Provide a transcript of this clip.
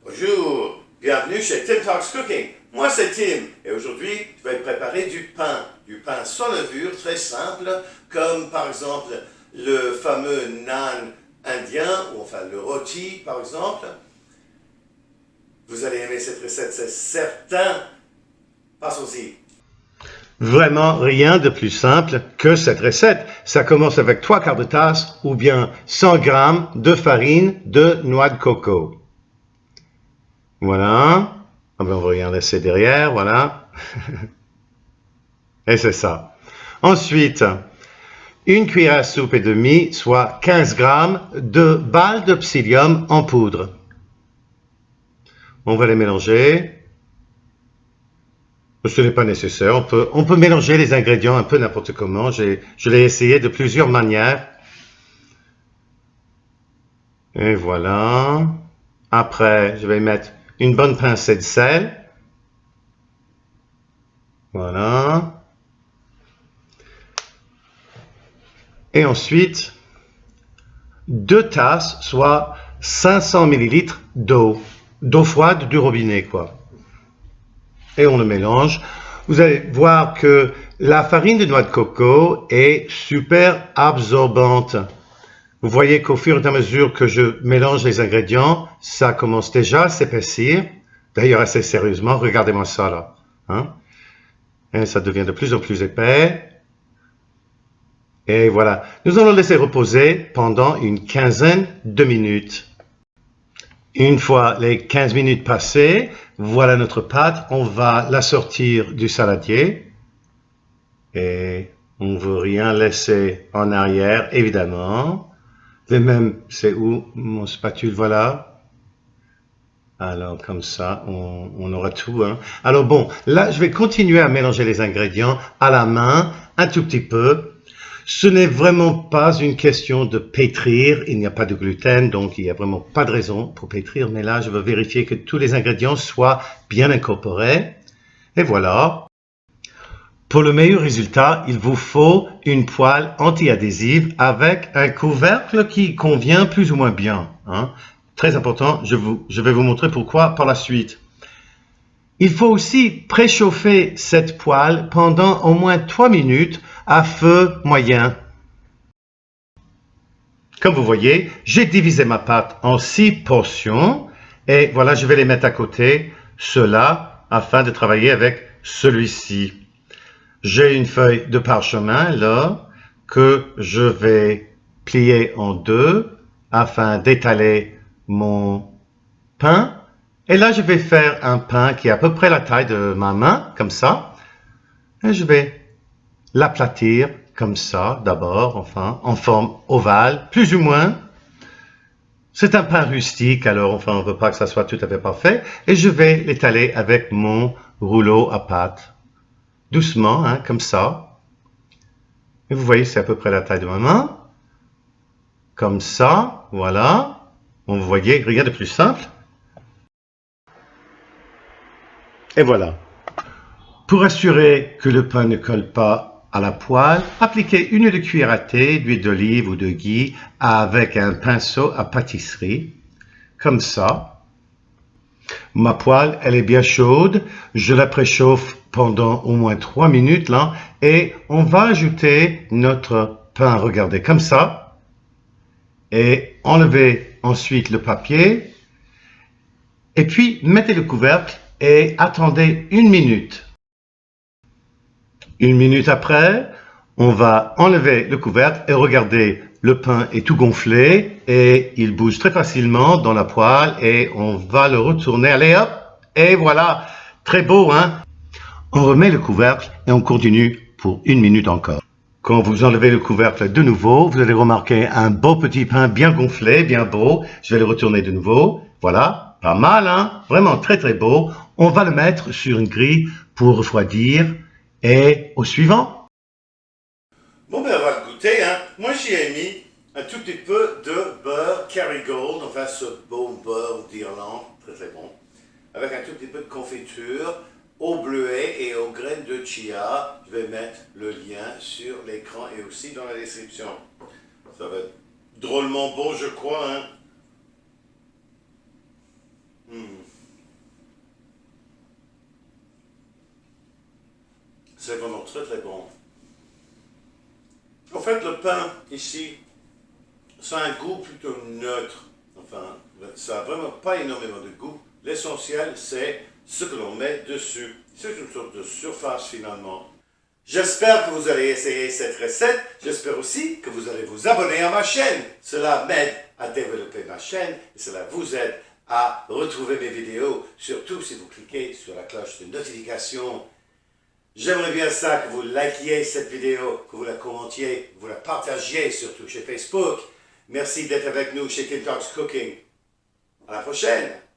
Bonjour, bienvenue chez Tim Talks Cooking. Moi c'est Tim et aujourd'hui je vais préparer du pain sans levure très simple comme par exemple le fameux naan indien ou enfin le roti par exemple. Vous allez aimer cette recette, c'est certain. Passons-y. Vraiment rien de plus simple que cette recette. Ça commence avec 3/4 de tasse ou bien 100 grammes de farine de noix de coco. Voilà. On va rien laisser derrière, voilà. Et c'est ça. Ensuite, une cuillère à soupe et demie, soit 15 grammes de balles de psyllium en poudre. On va les mélanger. Ce n'est pas nécessaire. On peut mélanger les ingrédients un peu n'importe comment. Je l'ai essayé de plusieurs manières. Et voilà. Après, je vais mettre une bonne pincée de sel. Voilà. Et ensuite, 2 tasses, soit 500 millilitres d'eau. D'eau froide du robinet, quoi. Et on le mélange. Vous allez voir que la farine de noix de coco est super absorbante. Vous voyez qu'au fur et à mesure que je mélange les ingrédients, ça commence déjà à s'épaissir. D'ailleurs, assez sérieusement, regardez-moi ça là. Hein? Et ça devient de plus en plus épais. Et voilà. Nous allons laisser reposer pendant une quinzaine de minutes. Une fois les 15 minutes passées, voilà notre pâte. On va la sortir du saladier. Et on ne veut rien laisser en arrière, évidemment. Et même, c'est où mon spatule, voilà. Alors, comme ça, on aura tout. Hein. Alors bon, là, je vais continuer à mélanger les ingrédients à la main, un tout petit peu. Ce n'est vraiment pas une question de pétrir. Il n'y a pas de gluten, donc il n'y a vraiment pas de raison pour pétrir. Mais là, je veux vérifier que tous les ingrédients soient bien incorporés. Et voilà. Pour le meilleur résultat, il vous faut une poêle anti-adhésive avec un couvercle qui convient plus ou moins bien. Hein. Très important, je vais vous montrer pourquoi par la suite. Il faut aussi préchauffer cette poêle pendant au moins 3 minutes à feu moyen. Comme vous voyez, j'ai divisé ma pâte en 6 portions et voilà, je vais les mettre à côté, ceux-là, afin de travailler avec celui-ci. J'ai une feuille de parchemin là que je vais plier en deux afin d'étaler mon pain. Et là, je vais faire un pain qui est à peu près la taille de ma main, comme ça. Et je vais l'aplatir comme ça d'abord, enfin, en forme ovale, plus ou moins. C'est un pain rustique, alors enfin, on ne veut pas que ça soit tout à fait parfait. Et je vais l'étaler avec mon rouleau à pâte. Doucement, hein, comme ça. Et vous voyez, c'est à peu près la taille de ma main. Comme ça, voilà. Vous voyez, rien de plus simple. Et voilà. Pour assurer que le pain ne colle pas à la poêle, appliquez une cuillère à thé d'huile d'olive ou de ghee avec un pinceau à pâtisserie. Comme ça. Ma poêle, elle est bien chaude. Je la préchauffe pendant au moins 3 minutes là. Et on va ajouter notre pain, regardez, comme ça. Et enlevez ensuite le papier. Et puis, mettez le couvercle et attendez 1 minute. 1 minute après, on va enlever le couvercle et regardez, le pain est tout gonflé et il bouge très facilement dans la poêle et on va le retourner. Allez hop, et voilà, très beau, hein? On remet le couvercle et on continue pour 1 minute encore. Quand vous enlevez le couvercle de nouveau, vous allez remarquer un beau petit pain bien gonflé, bien beau. Je vais le retourner de nouveau. Voilà, pas mal, hein? Vraiment très très beau. On va le mettre sur une grille pour refroidir. Et au suivant. Bon ben on va le goûter. Hein. Moi j'y ai mis un tout petit peu de beurre Kerrygold, enfin ce beau beurre d'Irlande, très très bon, avec un tout petit peu de confiture au bleuet et aux graines de chia. Je vais mettre le lien sur l'écran et aussi dans la description. Ça va être drôlement bon, je crois. Hein. C'est vraiment très très bon. En fait, le pain ici, ça a un goût plutôt neutre. Enfin, ça n'a vraiment pas énormément de goût. L'essentiel, c'est ce que l'on met dessus. C'est une sorte de surface finalement. J'espère que vous allez essayer cette recette. J'espère aussi que vous allez vous abonner à ma chaîne. Cela m'aide à développer ma chaîne et cela vous aide à retrouver mes vidéos, surtout si vous cliquez sur la cloche de notification. J'aimerais bien ça que vous likiez cette vidéo, que vous la commentiez, que vous la partagiez surtout chez Facebook. Merci d'être avec nous chez Tim Talks Cooking. À la prochaine!